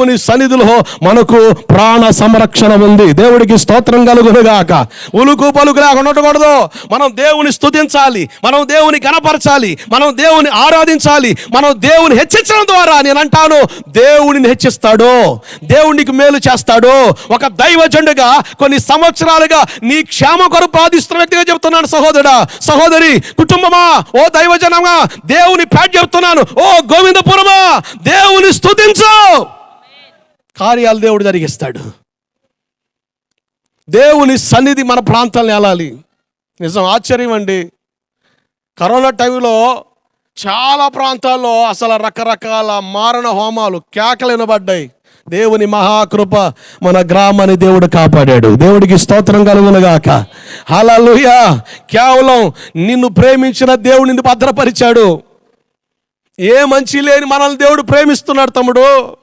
దేవుని సన్నిధిలో మనకు ప్రాణ సంరక్షణ ఉంది. దేవుడికి స్తోత్రం కలుగునుగాక. ఉలుకు పలుకు లేకుండా ఉండకూడదు. మనం దేవుని స్తుతించాలి, మనం దేవుని గణపరచాలి, మనం దేవుని ఆరాధించాలి. మనం దేవుని హెచ్చించడం ద్వారా నేను అంటాను దేవుడిని హెచ్చిస్తాడు, దేవునికి మేలు చేస్తాడు. ఒక దైవజనుడిగా కొన్ని సంవత్సరాలుగా నీ క్షేమ కొరకు ప్రార్థిస్తున్న వ్యక్తిగా చెప్తున్నాను. సహోదరుడా, సహోదరి, కుటుంబమా, ఓ దైవజనమా, దేవుని పేట చెప్తున్నాను. ఓ గోవిందపురమా, దేవుని స్తుతించు. కార్యాలు దేవుడు జరిగిస్తాడు. దేవుని సన్నిధి మన ప్రాంతాలను ఏలాలి. నిజం ఆశ్చర్యం అండి. కరోనా టైంలో చాలా ప్రాంతాల్లో అసలు రకరకాల మారణ హోమాలు కేకలు వినబడ్డాయి. దేవుని మహాకృప మన గ్రామాన్ని దేవుడు కాపాడాడు. దేవుడికి స్తోత్రం కలుగునుగాక. హల్లెలూయా. కేవలం నిన్ను ప్రేమించిన దేవుడు నిన్ను భద్రపరిచాడు. ఏ మంచి లేని మనల్ని దేవుడు ప్రేమిస్తున్నాడు తమ్ముడు.